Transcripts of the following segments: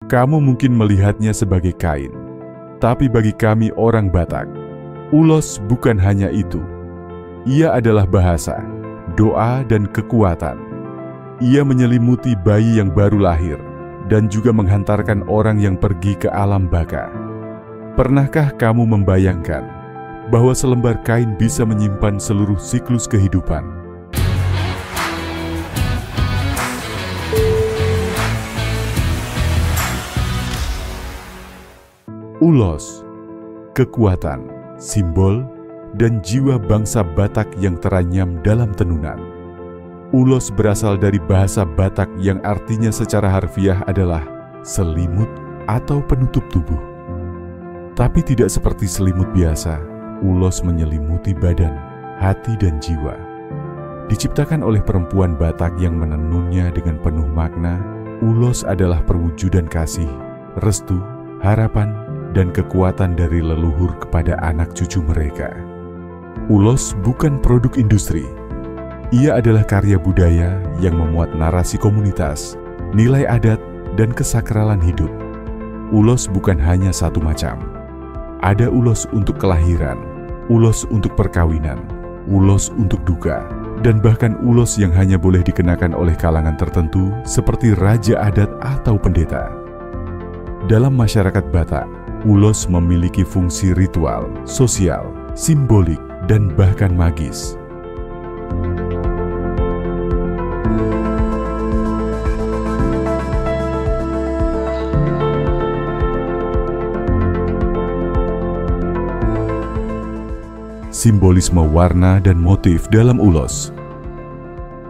Kamu mungkin melihatnya sebagai kain, tapi bagi kami orang Batak, ulos bukan hanya itu. Ia adalah bahasa, doa, dan kekuatan. Ia menyelimuti bayi yang baru lahir dan juga menghantarkan orang yang pergi ke alam baka. Pernahkah kamu membayangkan bahwa selembar kain bisa menyimpan seluruh siklus kehidupan? Ulos, kekuatan, simbol, dan jiwa bangsa Batak yang teranyam dalam tenunan. Ulos berasal dari bahasa Batak yang artinya secara harfiah adalah selimut atau penutup tubuh. Tapi tidak seperti selimut biasa, ulos menyelimuti badan, hati, dan jiwa. Diciptakan oleh perempuan Batak yang menenunnya dengan penuh makna, ulos adalah perwujudan kasih, restu, harapan, dan kekuatan dari leluhur kepada anak cucu mereka. Ulos bukan produk industri. Ia adalah karya budaya yang memuat narasi komunitas, nilai adat, dan kesakralan hidup. Ulos bukan hanya satu macam. Ada ulos untuk kelahiran, ulos untuk perkawinan, ulos untuk duka, dan bahkan ulos yang hanya boleh dikenakan oleh kalangan tertentu seperti raja adat atau pendeta. Dalam masyarakat Batak, ulos memiliki fungsi ritual, sosial, simbolik, dan bahkan magis. Simbolisme warna dan motif dalam ulos.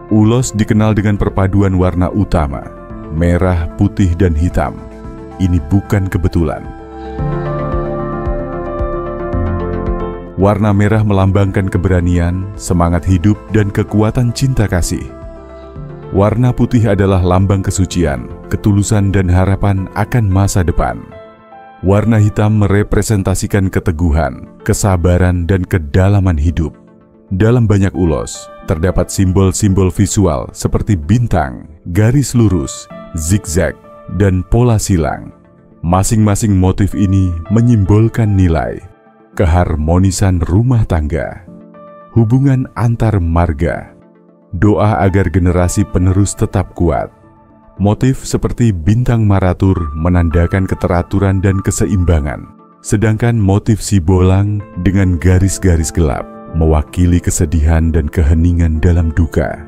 Ulos dikenal dengan perpaduan warna utama, merah, putih, dan hitam. Ini bukan kebetulan. Warna merah melambangkan keberanian, semangat hidup, dan kekuatan cinta kasih. Warna putih adalah lambang kesucian, ketulusan, dan harapan akan masa depan. Warna hitam merepresentasikan keteguhan, kesabaran, dan kedalaman hidup. Dalam banyak ulos, terdapat simbol-simbol visual seperti bintang, garis lurus, zigzag, dan pola silang. Masing-masing motif ini menyimbolkan nilai, keharmonisan rumah tangga, hubungan antar marga, doa agar generasi penerus tetap kuat. Motif seperti bintang maratur menandakan keteraturan dan keseimbangan, sedangkan motif sibolang dengan garis-garis gelap mewakili kesedihan dan keheningan dalam duka.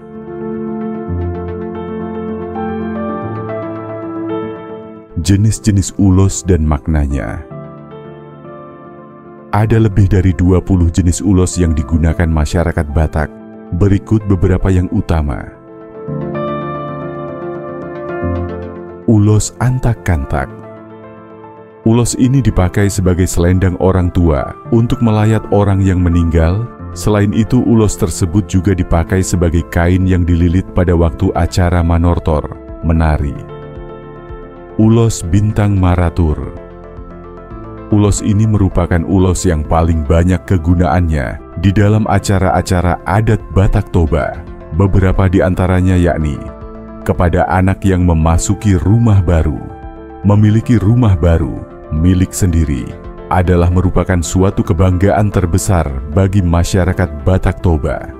Jenis-jenis ulos dan maknanya. Ada lebih dari 20 jenis ulos yang digunakan masyarakat Batak. Berikut beberapa yang utama. Ulos antak-kantak. Ulos ini dipakai sebagai selendang orang tua untuk melayat orang yang meninggal. Selain itu, ulos tersebut juga dipakai sebagai kain yang dililit pada waktu acara manortor, menari. Ulos bintang maratur. Ulos ini merupakan ulos yang paling banyak kegunaannya di dalam acara-acara adat Batak Toba. Beberapa di antaranya yakni kepada anak yang memasuki rumah baru. Memiliki rumah baru, milik sendiri, adalah merupakan suatu kebanggaan terbesar bagi masyarakat Batak Toba.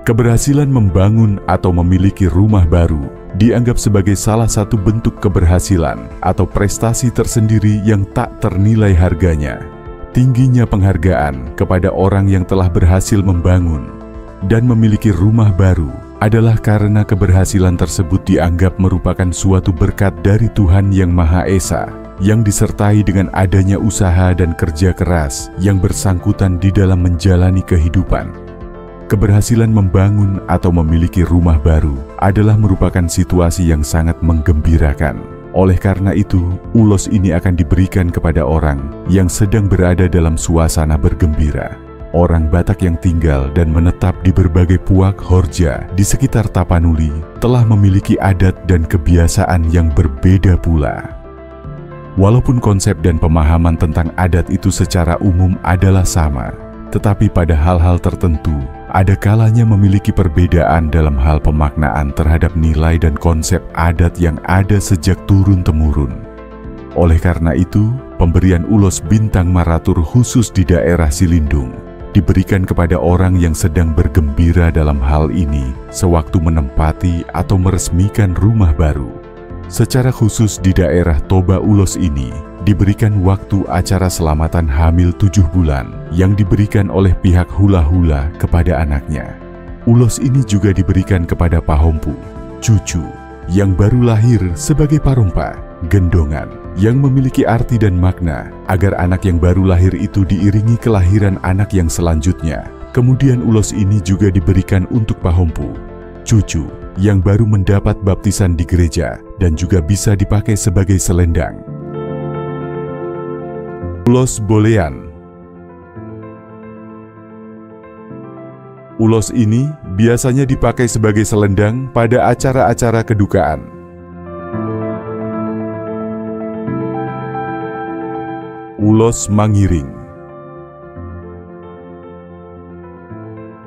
Keberhasilan membangun atau memiliki rumah baru dianggap sebagai salah satu bentuk keberhasilan atau prestasi tersendiri yang tak ternilai harganya. Tingginya penghargaan kepada orang yang telah berhasil membangun dan memiliki rumah baru adalah karena keberhasilan tersebut dianggap merupakan suatu berkat dari Tuhan Yang Maha Esa, yang disertai dengan adanya usaha dan kerja keras yang bersangkutan di dalam menjalani kehidupan. Keberhasilan membangun atau memiliki rumah baru adalah merupakan situasi yang sangat menggembirakan. Oleh karena itu, ulos ini akan diberikan kepada orang yang sedang berada dalam suasana bergembira. Orang Batak yang tinggal dan menetap di berbagai puak horja di sekitar Tapanuli telah memiliki adat dan kebiasaan yang berbeda pula. Walaupun konsep dan pemahaman tentang adat itu secara umum adalah sama, tetapi pada hal-hal tertentu, ada kalanya memiliki perbedaan dalam hal pemaknaan terhadap nilai dan konsep adat yang ada sejak turun-temurun. Oleh karena itu, pemberian ulos bintang maratur khusus di daerah Silindung diberikan kepada orang yang sedang bergembira dalam hal ini sewaktu menempati atau meresmikan rumah baru. Secara khusus di daerah Toba Ulos ini diberikan waktu acara selamatan hamil 7 bulan yang diberikan oleh pihak hula-hula kepada anaknya. Ulos ini juga diberikan kepada pahompu, cucu, yang baru lahir sebagai parompa, gendongan, yang memiliki arti dan makna agar anak yang baru lahir itu diiringi kelahiran anak yang selanjutnya. Kemudian ulos ini juga diberikan untuk pahompu, cucu, yang baru mendapat baptisan di gereja dan juga bisa dipakai sebagai selendang. Ulos bolean. Ulos ini biasanya dipakai sebagai selendang pada acara-acara kedukaan. Ulos mangiring.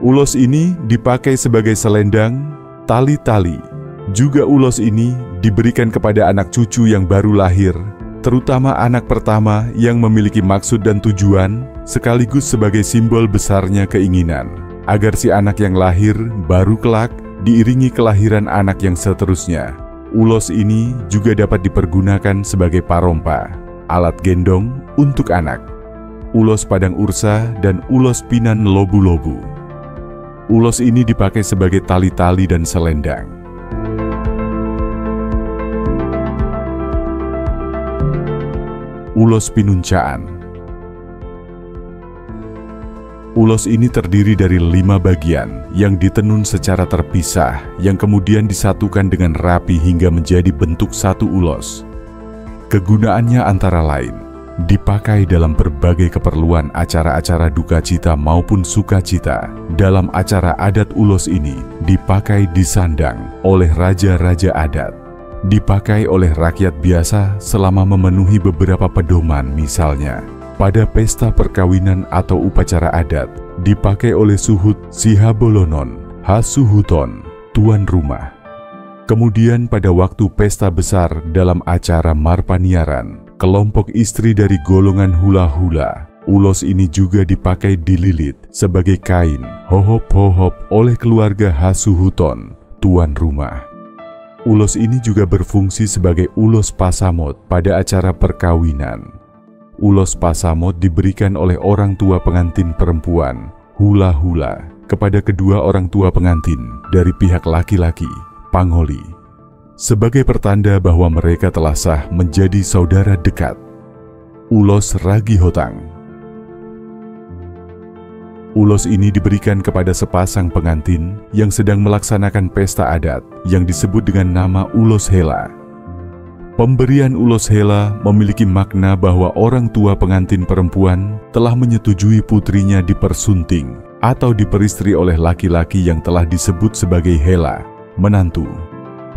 Ulos ini dipakai sebagai selendang, tali-tali. Juga ulos ini diberikan kepada anak cucu yang baru lahir, terutama anak pertama yang memiliki maksud dan tujuan, sekaligus sebagai simbol besarnya keinginan, agar si anak yang lahir baru kelak diiringi kelahiran anak yang seterusnya. Ulos ini juga dapat dipergunakan sebagai parompa, alat gendong untuk anak, ulos padang ursa, dan ulos pinan lobu-lobu. Ulos ini dipakai sebagai tali-tali dan selendang. Ulos pinuncaan. Ulos ini terdiri dari 5 bagian yang ditenun secara terpisah, yang kemudian disatukan dengan rapi hingga menjadi bentuk satu ulos. Kegunaannya antara lain dipakai dalam berbagai keperluan acara-acara duka cita maupun sukacita. Dalam acara adat ulos ini dipakai disandang oleh raja-raja adat, dipakai oleh rakyat biasa selama memenuhi beberapa pedoman, misalnya pada pesta perkawinan atau upacara adat, dipakai oleh suhut sihabolonon, hasuhuton, tuan rumah. Kemudian pada waktu pesta besar dalam acara marpaniaran, kelompok istri dari golongan hula-hula, ulos ini juga dipakai dililit sebagai kain hohop-hohop oleh keluarga hasuhuton, tuan rumah. Ulos ini juga berfungsi sebagai ulos pasamot pada acara perkawinan. Ulos pasamot diberikan oleh orang tua pengantin perempuan, hula-hula, kepada kedua orang tua pengantin dari pihak laki-laki, pangholi, sebagai pertanda bahwa mereka telah sah menjadi saudara dekat. Ulos ragihotang. Ulos ini diberikan kepada sepasang pengantin yang sedang melaksanakan pesta adat yang disebut dengan nama ulos hela. Pemberian ulos hela memiliki makna bahwa orang tua pengantin perempuan telah menyetujui putrinya dipersunting atau diperistri oleh laki-laki yang telah disebut sebagai hela, menantu.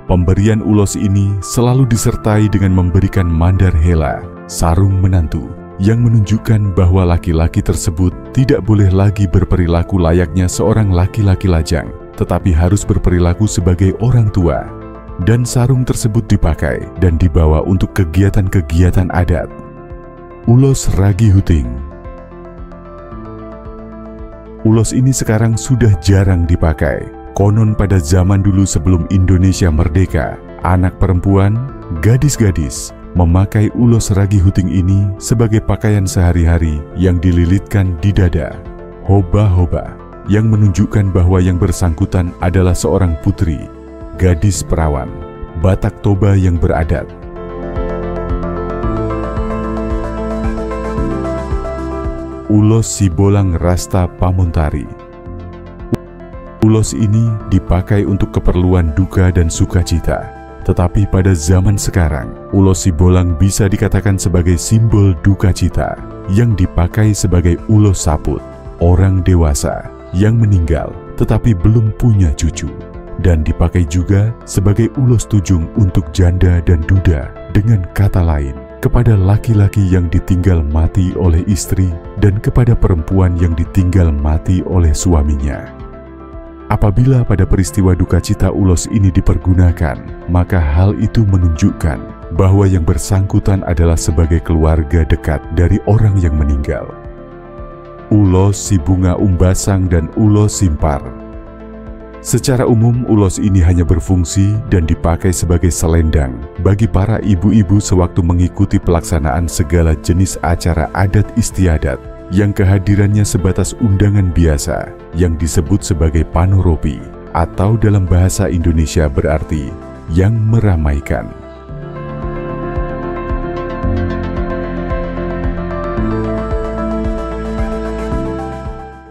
Pemberian ulos ini selalu disertai dengan memberikan mandar hela, sarung menantu, yang menunjukkan bahwa laki-laki tersebut tidak boleh lagi berperilaku layaknya seorang laki-laki lajang, tetapi harus berperilaku sebagai orang tua. Dan sarung tersebut dipakai dan dibawa untuk kegiatan-kegiatan adat. Ulos ragihuting. Ulos ini sekarang sudah jarang dipakai. Konon pada zaman dulu sebelum Indonesia merdeka, anak perempuan, gadis-gadis, memakai ulos ragihuting ini sebagai pakaian sehari-hari yang dililitkan di dada. Hoba-hoba, yang menunjukkan bahwa yang bersangkutan adalah seorang putri, gadis perawan, Batak Toba yang beradat. Ulos Sibolang Rasta Pamontari. Ulos ini dipakai untuk keperluan duka dan sukacita. Tetapi pada zaman sekarang, ulos Sibolang bisa dikatakan sebagai simbol duka cita yang dipakai sebagai ulos saput, orang dewasa yang meninggal tetapi belum punya cucu. Dan dipakai juga sebagai ulos tujung untuk janda dan duda, dengan kata lain, kepada laki-laki yang ditinggal mati oleh istri dan kepada perempuan yang ditinggal mati oleh suaminya. Apabila pada peristiwa duka cita ulos ini dipergunakan, maka hal itu menunjukkan bahwa yang bersangkutan adalah sebagai keluarga dekat dari orang yang meninggal. Ulos si bunga umbasang dan ulos simpar. Secara umum, ulos ini hanya berfungsi dan dipakai sebagai selendang bagi para ibu-ibu sewaktu mengikuti pelaksanaan segala jenis acara adat istiadat yang kehadirannya sebatas undangan biasa yang disebut sebagai panoropi atau dalam bahasa Indonesia berarti yang meramaikan.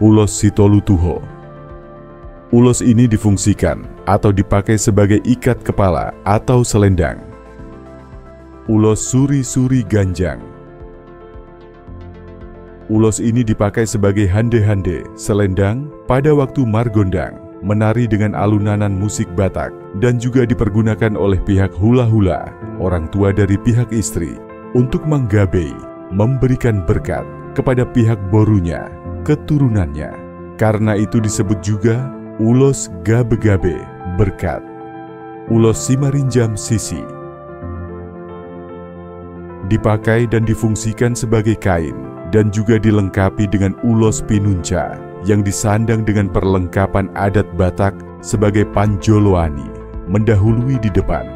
Ulos Sitolutuho. Ulos ini difungsikan atau dipakai sebagai ikat kepala atau selendang. Ulos Suri-Suri Ganjang. Ulos ini dipakai sebagai hande-hande, selendang pada waktu margondang, menari dengan alunanan musik Batak, dan juga dipergunakan oleh pihak hula-hula, orang tua dari pihak istri, untuk menggabei, memberikan berkat kepada pihak borunya, keturunannya. Karena itu disebut juga ulos gabe-gabe, berkat. Ulos Simarinjam Sisi. Dipakai dan difungsikan sebagai kain, dan juga dilengkapi dengan ulos pinunca yang disandang dengan perlengkapan adat Batak sebagai panjoloani, mendahului di depan.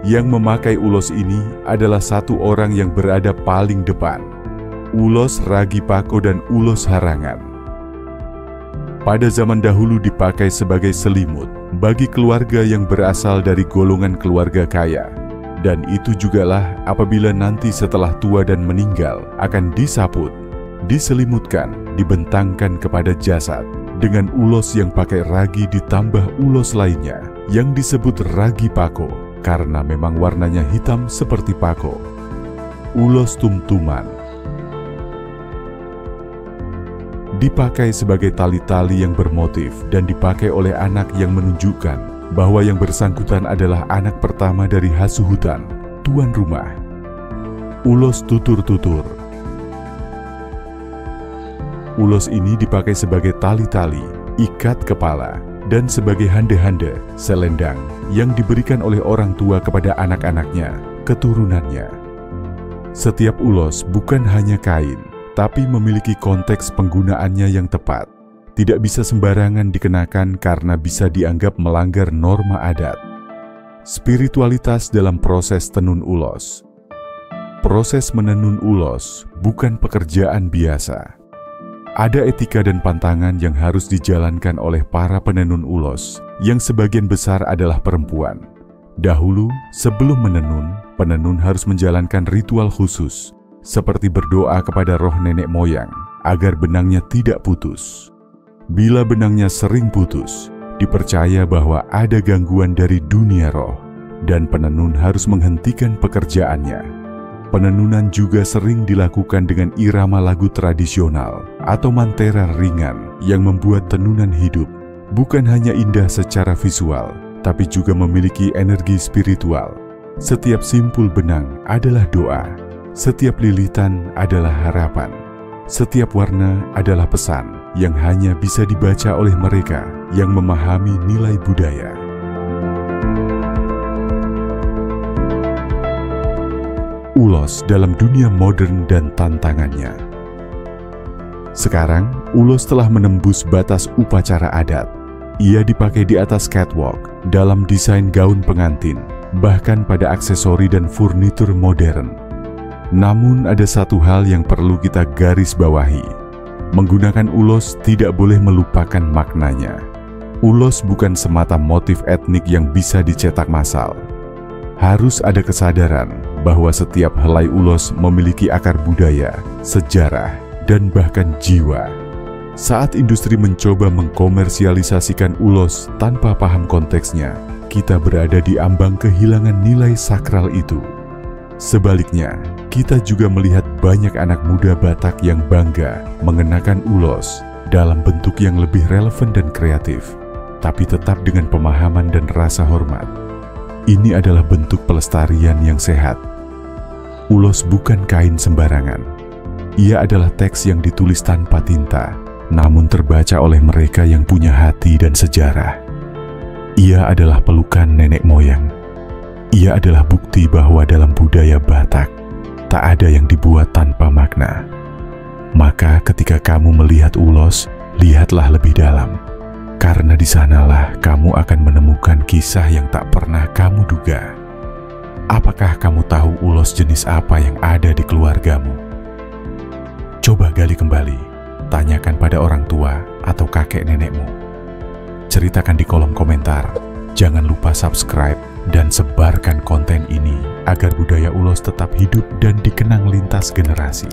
Yang memakai ulos ini adalah satu orang yang berada paling depan, ulos ragi pako dan ulos harangan. Pada zaman dahulu dipakai sebagai selimut bagi keluarga yang berasal dari golongan keluarga kaya. Dan itu jugalah apabila nanti setelah tua dan meninggal akan disaput, diselimutkan, dibentangkan kepada jasad dengan ulos yang pakai ragi ditambah ulos lainnya yang disebut ragi pako karena memang warnanya hitam seperti pako. Ulos tumtuman. Dipakai sebagai tali-tali yang bermotif dan dipakai oleh anak yang menunjukkan bahwa yang bersangkutan adalah anak pertama dari hasuhutan, tuan rumah. Ulos tutur-tutur. Ulos ini dipakai sebagai tali-tali, ikat kepala, dan sebagai hande-hande, selendang, yang diberikan oleh orang tua kepada anak-anaknya, keturunannya. Setiap ulos bukan hanya kain, tapi memiliki konteks penggunaannya yang tepat. Tidak bisa sembarangan dikenakan karena bisa dianggap melanggar norma adat. Spiritualitas dalam proses tenun ulos. Proses menenun ulos bukan pekerjaan biasa. Ada etika dan pantangan yang harus dijalankan oleh para penenun ulos, yang sebagian besar adalah perempuan. Dahulu, sebelum menenun, penenun harus menjalankan ritual khusus, seperti berdoa kepada roh nenek moyang, agar benangnya tidak putus. Bila benangnya sering putus, dipercaya bahwa ada gangguan dari dunia roh, dan penenun harus menghentikan pekerjaannya. Penenunan juga sering dilakukan dengan irama lagu tradisional atau mantera ringan yang membuat tenunan hidup bukan hanya indah secara visual, tapi juga memiliki energi spiritual. Setiap simpul benang adalah doa, setiap lilitan adalah harapan, setiap warna adalah pesan yang hanya bisa dibaca oleh mereka yang memahami nilai budaya. Ulos dalam dunia modern dan tantangannya. Sekarang, ulos telah menembus batas upacara adat. Ia dipakai di atas catwalk, dalam desain gaun pengantin, bahkan pada aksesori dan furnitur modern. Namun ada satu hal yang perlu kita garis bawahi. Menggunakan ulos tidak boleh melupakan maknanya. Ulos bukan semata motif etnik yang bisa dicetak massal. Harus ada kesadaran bahwa setiap helai ulos memiliki akar budaya, sejarah, dan bahkan jiwa. Saat industri mencoba mengkomersialisasikan ulos tanpa paham konteksnya, kita berada di ambang kehilangan nilai sakral itu. Sebaliknya, kita juga melihat banyak anak muda Batak yang bangga mengenakan ulos dalam bentuk yang lebih relevan dan kreatif, tapi tetap dengan pemahaman dan rasa hormat. Ini adalah bentuk pelestarian yang sehat. Ulos bukan kain sembarangan. Ia adalah teks yang ditulis tanpa tinta, namun terbaca oleh mereka yang punya hati dan sejarah. Ia adalah pelukan nenek moyang. Ia adalah bukti bahwa dalam budaya Batak, tak ada yang dibuat tanpa makna. Maka ketika kamu melihat ulos, lihatlah lebih dalam. Karena di sanalah kamu akan menemukan kisah yang tak pernah kamu duga. Apakah kamu tahu ulos jenis apa yang ada di keluargamu? Coba gali kembali, tanyakan pada orang tua atau kakek nenekmu. Ceritakan di kolom komentar. Jangan lupa subscribe dan sebarkan konten ini agar budaya ulos tetap hidup dan dikenang lintas generasi.